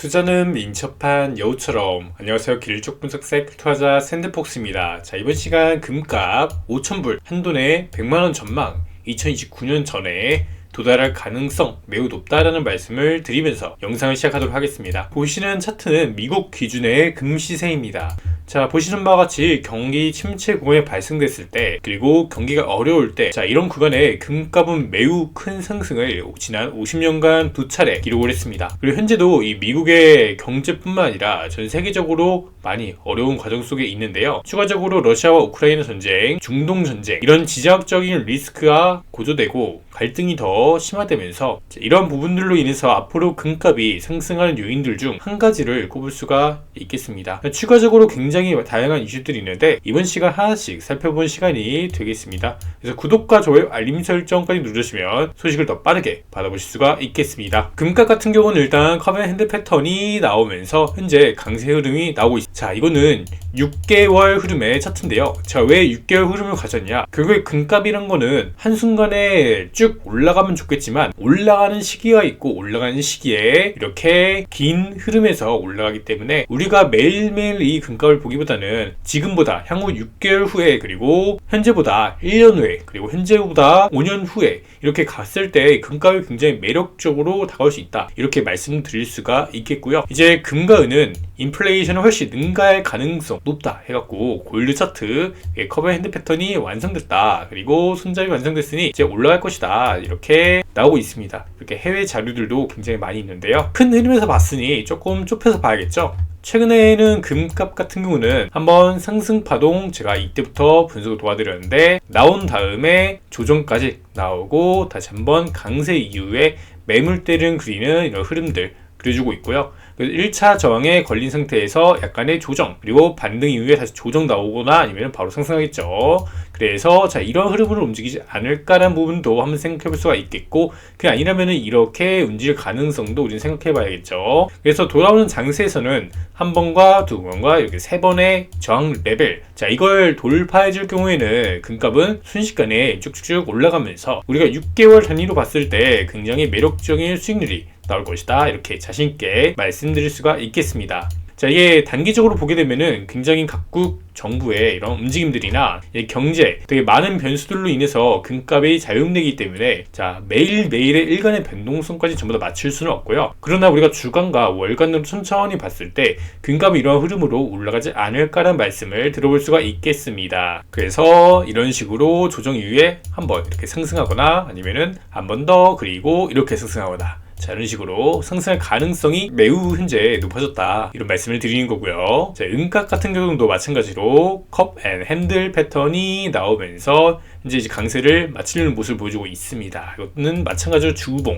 투자는 민첩한 여우처럼. 안녕하세요. 길쭉 분석색 투자자 샌드폭스입니다. 자, 이번 시간 금값 5,000불, 한돈에 100만원 전망, 2029년 전에 도달할 가능성 매우 높다라는 말씀을 드리면서 영상을 시작하도록 하겠습니다. 보시는 차트는 미국 기준의 금시세입니다. 자, 보시는 바와 같이 경기 침체 구간이 발생됐을 때, 그리고 경기가 어려울 때, 자, 이런 구간에 금값은 매우 큰 상승을 지난 50년간 두 차례 기록을 했습니다. 그리고 현재도 이 미국의 경제뿐만 아니라 전 세계적으로 많이 어려운 과정 속에 있는데요. 추가적으로 러시아와 우크라이나 전쟁, 중동 전쟁, 이런 지정학적인 리스크가 고조되고 갈등이 더 심화되면서 이런 부분들로 인해서 앞으로 금값이 상승하는 요인들 중 한 가지를 꼽을 수가 있겠습니다. 추가적으로 굉장히 다양한 이슈들이 있는데 이번 시간 하나씩 살펴본 시간이 되겠습니다. 그래서 구독과 좋아요, 알림 설정까지 누르시면 소식을 더 빠르게 받아보실 수가 있겠습니다. 금값 같은 경우는 일단 커벤 핸드 패턴이 나오면서 현재 강세 흐름이 나오고 있습니다. 자, 이거는 6개월 흐름의 차트인데요. 자, 왜 6개월 흐름을 가졌냐? 결국에 금값이란 거는 한순간에 쭉 올라가면 좋겠지만 올라가는 시기가 있고 올라가는 시기에 이렇게 긴 흐름에서 올라가기 때문에 우리가 매일매일 이 금값을 보기보다는 지금보다 향후 6개월 후에, 그리고 현재보다 1년 후에, 그리고 현재보다 5년 후에 이렇게 갔을 때 금값이 굉장히 매력적으로 다가올 수 있다, 이렇게 말씀드릴 수가 있겠고요. 이제 금과 은은 인플레이션을 훨씬 능가할 가능성 높다 해갖고 골드 차트 커버 핸드 패턴이 완성됐다, 그리고 손잡이 완성됐으니 이제 올라갈 것이다, 이렇게 나오고 있습니다. 이렇게 해외 자료들도 굉장히 많이 있는데요. 큰 흐름에서 봤으니 조금 좁혀서 봐야겠죠. 최근에는 금값 같은 경우는 한번 상승 파동 제가 이때부터 분석을 도와드렸는데 나온 다음에 조정까지 나오고 다시 한번 강세 이후에 매물대를 그리는 이런 흐름들 그려주고 있고요. 1차 저항에 걸린 상태에서 약간의 조정, 그리고 반등 이후에 다시 조정 나오거나 아니면 바로 상승하겠죠. 그래서 자, 이런 흐름으로 움직이지 않을까라는 부분도 한번 생각해 볼 수가 있겠고, 그게 아니라면은 이렇게 움직일 가능성도 우리는 생각해 봐야겠죠. 그래서 돌아오는 장세에서는 한 번과 두 번과 이렇게 세 번의 저항 레벨, 자, 이걸 돌파해 줄 경우에는 금값은 순식간에 쭉쭉쭉 올라가면서 우리가 6개월 단위로 봤을 때 굉장히 매력적인 수익률이 나올 것이다, 이렇게 자신있게 말씀드릴 수가 있겠습니다. 자, 이게 단기적으로 보게 되면은 굉장히 각국 정부의 이런 움직임들이나 경제, 되게 많은 변수들로 인해서 금값이 자유되기 때문에 자, 매일매일의 일간의 변동성까지 전부 다 맞출 수는 없고요. 그러나 우리가 주간과 월간으로 천천히 봤을 때 금값이 이러한 흐름으로 올라가지 않을까라는 말씀을 들어볼 수가 있겠습니다. 그래서 이런 식으로 조정 이후에 한번 이렇게 상승하거나 아니면은 한 번 더 그리고 이렇게 상승하거나, 자, 이런 식으로 상승할 가능성이 매우 현재 높아졌다, 이런 말씀을 드리는 거고요. 자, 은값 같은 경우도 마찬가지로 컵 앤 핸들 패턴이 나오면서 현재 이제 강세를 마치려는 모습을 보여주고 있습니다. 이것은 마찬가지로 주봉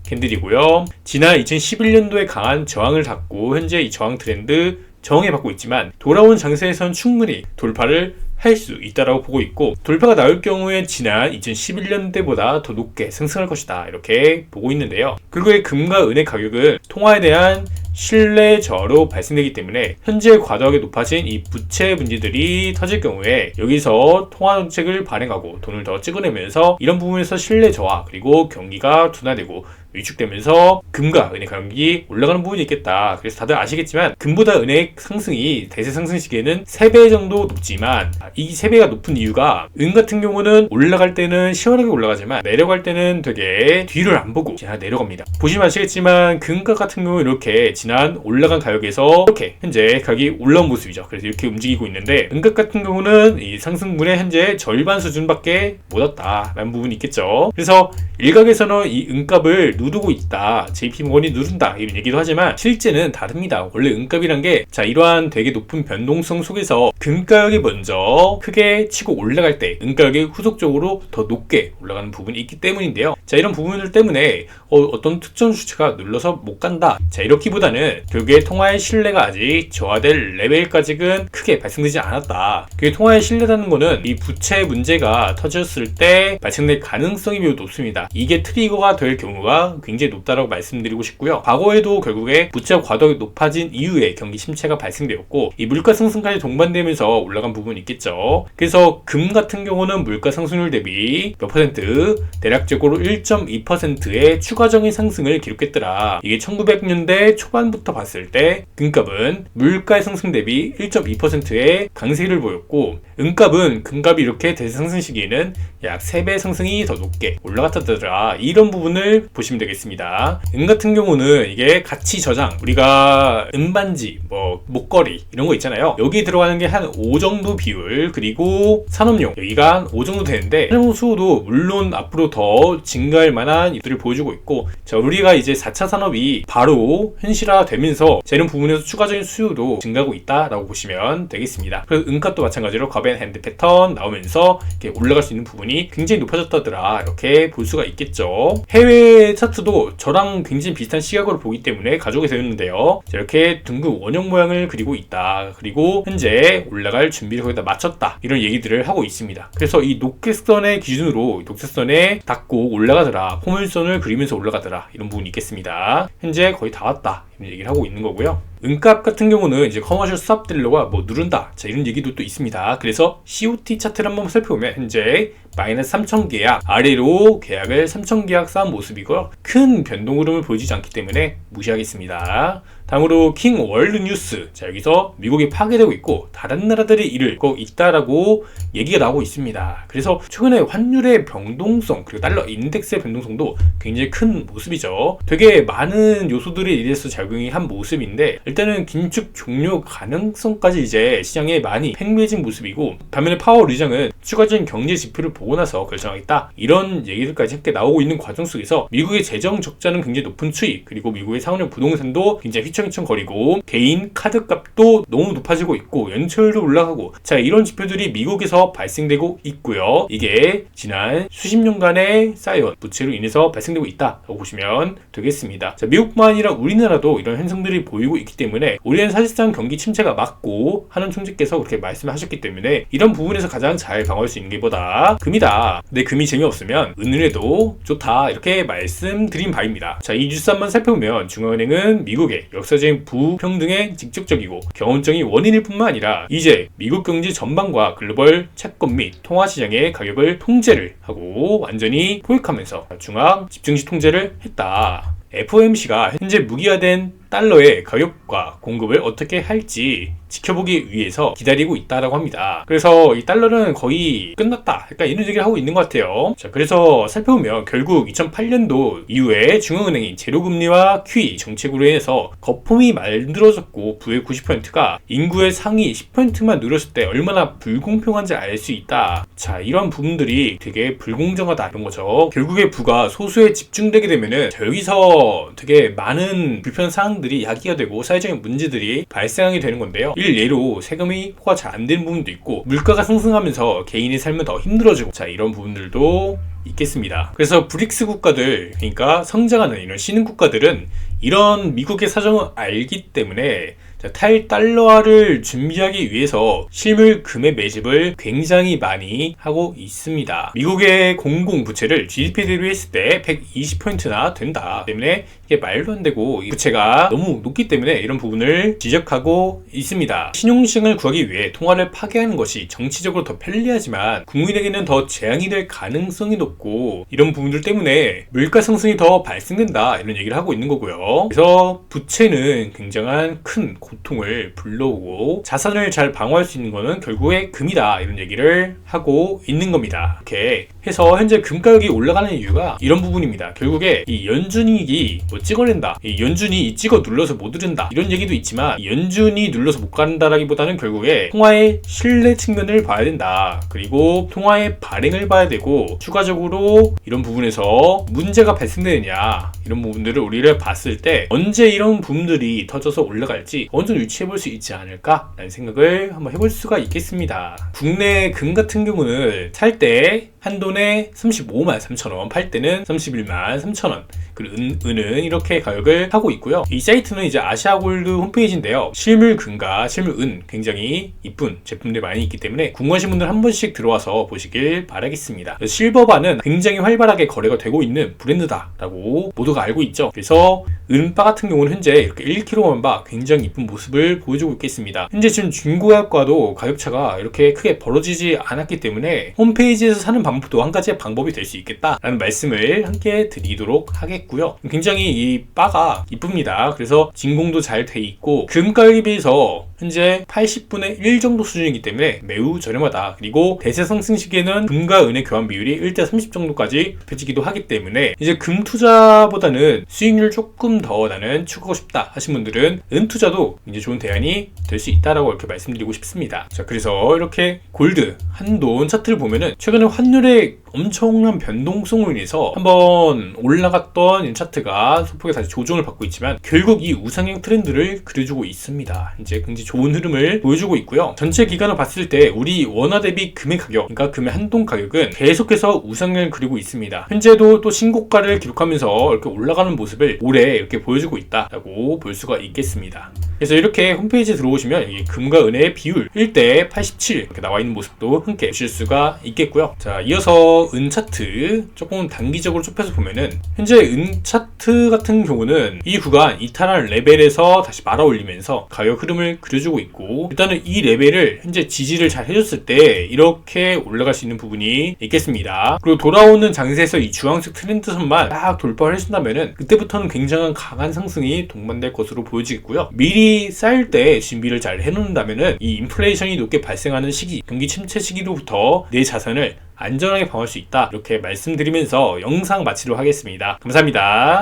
캔들이고요. 지난 2011년도에 강한 저항을 닫고 현재 이 저항 트렌드 저항에 받고 있지만 돌아온 장세에선 충분히 돌파를 할 수 있다라고 보고 있고, 돌파가 나올 경우에 지난 2011년대보다 더 높게 상승할 것이다, 이렇게 보고 있는데요. 그리고 이 금과 은의 가격은 통화에 대한 신뢰 저하로 발생되기 때문에 현재 과도하게 높아진 이 부채 문제들이 터질 경우에 여기서 통화 정책을 발행하고 돈을 더 찍어내면서 이런 부분에서 신뢰 저하, 그리고 경기가 둔화되고 위축되면서 금과 은의 가격이 올라가는 부분이 있겠다. 그래서 다들 아시겠지만 금보다 은의 상승이 대세 상승 시기에는 3배 정도 높지만, 이 3배가 높은 이유가 은 같은 경우는 올라갈 때는 시원하게 올라가지만 내려갈 때는 되게 뒤를 안 보고 그냥 내려갑니다. 보시면 아시겠지만 금값 같은 경우 이렇게 지난 올라간 가격에서 이렇게 현재 가격이 올라온 모습이죠. 그래서 이렇게 움직이고 있는데 은값 같은 경우는 이 상승분의 현재 절반 수준밖에 못 왔다라는 부분이 있겠죠. 그래서 일각에서는 이 은값을 누르고 있다, JP모건이 누른다, 이런 얘기도 하지만 실제는 다릅니다. 원래 은값이란 게 자, 이러한 되게 높은 변동성 속에서 금가격이 먼저 크게 치고 올라갈 때 은가격이 후속적으로 더 높게 올라가는 부분이 있기 때문인데요. 자, 이런 부분들 때문에 어떤 특정 주체가 눌러서 못 간다, 자, 이렇기보다는 결국에 통화의 신뢰가 아직 저하될 레벨까지는 크게 발생되지 않았다. 그게 통화의 신뢰라는 거는 이 부채 문제가 터졌을 때 발생될 가능성이 매우 높습니다. 이게 트리거가 될 경우가 가능성이가 굉장히 높다라고 말씀드리고 싶고요. 과거에도 결국에 부채가 과도하게 높아진 이후에 경기 침체가 발생되었고 이 물가 상승까지 동반되면서 올라간 부분이 있겠죠. 그래서 금 같은 경우는 물가 상승률 대비 몇 퍼센트? 대략적으로 1.2%의 추가적인 상승을 기록했더라. 이게 1900년대 초반부터 봤을 때 금값은 물가의 상승 대비 1.2%의 강세를 보였고 은값은 금값이 이렇게 대상승 시기에는 약 3배 상승이 더 높게 올라갔다더라. 이런 부분을 보시면 되겠습니다. 은 같은 경우는 이게 가치 저장, 우리가 은반지, 목걸이 이런 거 있잖아요. 여기 들어가는 게 한 5 정도 비율, 그리고 산업용 여기가 한 5 정도 되는데 산업 수요도 물론 앞으로 더 증가할 만한 이들을 보여주고 있고, 자, 우리가 이제 4차 산업이 바로 현실화되면서 이런 부분에서 추가적인 수요도 증가하고 있다라고 보시면 되겠습니다. 그래서 은값도 마찬가지로 컵앤핸드 패턴 나오면서 이렇게 올라갈 수 있는 부분이 굉장히 높아졌다더라, 이렇게 볼 수가 있겠죠. 해외 차트도 저랑 굉장히 비슷한 시각으로 보기 때문에 가져오게 되었는데요. 이렇게 둥근 원형 모양을 그리고 있다. 그리고 현재 올라갈 준비를 거기다 마쳤다, 이런 얘기들을 하고 있습니다. 그래서 이 녹색선의 기준으로 녹색선에 닿고 올라가더라, 포물선을 그리면서 올라가더라, 이런 부분이 있겠습니다. 현재 거의 다 왔다, 이런 얘기를 하고 있는 거고요. 은값 같은 경우는 이제 커머셜 스왑 딜러가 누른다, 자, 이런 얘기도 또 있습니다. 그래서 COT 차트를 한번 살펴보면 현재 마이너스 3,000 계약, 아래로 계약을 3,000 계약 쌓은 모습이고요. 큰 변동 흐름을 보여주지 않기 때문에 무시하겠습니다. 다음으로 킹 월드 뉴스, 자, 여기서 미국이 파괴되고 있고 다른 나라들이 이를 꼭 있다라고 얘기가 나오고 있습니다. 그래서 최근에 환율의 변동성, 그리고 달러 인덱스의 변동성도 굉장히 큰 모습이죠. 되게 많은 요소들이 이래서 작용이 한 모습인데, 일단은 긴축 종료 가능성까지 이제 시장에 많이 팽배해진 모습이고, 반면에 파월 의장은 추가적인 경제 지표를 보고 나서 결정하겠다, 이런 얘기들까지 함께 나오고 있는 과정 속에서 미국의 재정 적자는 굉장히 높은 추이, 그리고 미국의 상업용 부동산도 굉장히 휘청휘청 거리고 개인 카드 값도 너무 높아지고 있고 연체율도 올라가고, 자, 이런 지표들이 미국에서 발생되고 있고요. 이게 지난 수십 년간의 쌓여온 부채로 인해서 발생되고 있다라고 보시면 되겠습니다. 자, 미국뿐만 아니라 우리나라도 이런 현상들이 보이고 있기 때문에 우리는 사실상 경기 침체가 맞고 하는 총재께서 그렇게 말씀하셨기 때문에 이런 부분에서 가장 잘 방어할 수 있는 게 뭐다? 금이다. 근데 금이 재미없으면 은은해도 좋다, 이렇게 말씀드린 바입니다. 자, 이 뉴스 한번 살펴보면 중앙은행은 미국의 역사적인 부평등의 직접적이고 경험적인 원인일 뿐만 아니라 이제 미국 경제 전반과 글로벌 채권 및 통화시장의 가격을 통제를 하고 완전히 포획하면서 중앙 집중시 통제를 했다. FOMC가 현재 무기화된 달러의 가격과 공급을 어떻게 할지 지켜보기 위해서 기다리고 있다라고 합니다. 그래서 이 달러는 거의 끝났다, 약간 이런 얘기를 하고 있는 것 같아요. 자, 그래서 살펴보면 결국 2008년도 이후에 중앙은행이 제로금리와 QE 정책으로 인해서 거품이 만들어졌고 부의 90%가 인구의 상위 10%만 누렸을 때 얼마나 불공평한지 알 수 있다. 자, 이런 부분들이 되게 불공정하다, 이런 거죠. 결국에 부가 소수에 집중되게 되면은 여기서 되게 많은 불편 사항들이 야기가 되고 사회적인 문제들이 발생하게 되는 건데요. 일례로 세금이 포가 잘 안 되는 부분도 있고 물가가 상승하면서 개인의 삶은 더 힘들어지고, 자, 이런 부분들도 있겠습니다. 그래서 브릭스 국가들, 그러니까 성장하는 이런 신흥 국가들은 이런 미국의 사정을 알기 때문에 탈달러화를 준비하기 위해서 실물 금의 매집을 굉장히 많이 하고 있습니다. 미국의 공공부채를 GDP 대비 했을 때 120%나 된다 때문에 이게 말도 안 되고 부채가 너무 높기 때문에 이런 부분을 지적하고 있습니다. 신용시장을 구하기 위해 통화를 파괴하는 것이 정치적으로 더 편리하지만 국민에게는 더 재앙이 될 가능성이 높고, 이런 부분들 때문에 물가 상승이 더 발생된다, 이런 얘기를 하고 있는 거고요. 그래서 부채는 굉장한 큰 고통을 불러오고 자산을 잘 방어할 수 있는 거는 결국에 금이다, 이런 얘기를 하고 있는 겁니다. 이렇게 해서 현재 금 가격이 올라가는 이유가 이런 부분입니다. 결국에 이 연준이 찍어낸다, 이 연준이 찍어 눌러서 못 오른다, 이런 얘기도 있지만 연준이 눌러서 못 간다라기보다는 결국에 통화의 신뢰 측면을 봐야 된다. 그리고 통화의 발행을 봐야 되고, 추가적으로 이런 부분에서 문제가 발생되느냐, 이런 부분들을 우리를 봤을 때 언제 이런 부분들이 터져서 올라갈지 어느 정도 유추해볼 수 있지 않을까 라는 생각을 한번 해볼 수가 있겠습니다. 국내 금 같은 경우는 살 때 한돈에 353,000원, 팔 때는 313,000원, 그리고 은은 이렇게 가격을 하고 있고요. 이 사이트는 이제 아시아골드 홈페이지인데요. 실물 금과 실물 은 굉장히 이쁜 제품들이 많이 있기 때문에 궁금하신 분들 한 번씩 들어와서 보시길 바라겠습니다. 실버바는 굉장히 활발하게 거래가 되고 있는 브랜드다라고 모두가 알고 있죠. 그래서 은바 같은 경우는 현재 이렇게 1kg만 바 굉장히 이쁜 모습을 보여주고 있겠습니다. 현재 지금 중고가과도 가격차가 이렇게 크게 벌어지지 않았기 때문에 홈페이지에서 사는 방법도 한 가지의 방법이 될 수 있겠다라는 말씀을 함께 드리도록 하겠고요. 굉장히 이 바가 이쁩니다. 그래서 진공도 잘 돼 있고 금 가격에 비해서 현재 80분의 1 정도 수준이기 때문에 매우 저렴하다. 그리고 대세 상승 시기에는 금과 은의 교환 비율이 1대 30 정도까지 펴지기도 하기 때문에 이제 금 투자보다는 수익률 조금 더 나는 추구하고 싶다 하신 분들은 은 투자도 이제 좋은 대안이 될 수 있다라고 이렇게 말씀드리고 싶습니다. 자, 그래서 이렇게 골드 한돈 차트를 보면은 최근에 환율의 엄청난 변동성으로 인해서 한번 올라갔던 이 차트가 소폭의 다시 조정을 받고 있지만 결국 이 우상향 트렌드를 그려주고 있습니다. 이제 굉장히 좋은 흐름을 보여주고 있고요. 전체 기간을 봤을 때 우리 원화 대비 금의 가격, 그러니까 금의 한돈 가격은 계속해서 우상향을 그리고 있습니다. 현재도 또 신고가를 기록하면서 이렇게 올라가는 모습을 올해 이렇게 보여주고 있다라고 볼 수가 있겠습니다. 그래서 이렇게 홈페이지에 들어오시면 이 금과 은의 비율 1대 87 이렇게 나와 있는 모습도 함께 보실 수가 있겠고요. 자, 이어서 은 차트 조금 단기적으로 좁혀서 보면은 현재 은 차트 같은 경우는 이 구간 이탈한 레벨에서 다시 말아 올리면서 가격 흐름을 그려주고 있고 일단은 이 레벨을 현재 지지를 잘 해줬을 때 이렇게 올라갈 수 있는 부분이 있겠습니다. 그리고 돌아오는 장세에서 이 주황색 트렌드선만 딱 돌파를 해준다면은 그때부터는 굉장한 강한 상승이 동반될 것으로 보여지겠고요. 미리 쌓일 때 준비를 잘 해놓는다면은 이 인플레이션이 높게 발생하는 시기, 경기 침체 시기로부터 내 자산을 안전하게 방어할 수 있다. 이렇게 말씀드리면서 영상 마치도록 하겠습니다. 감사합니다.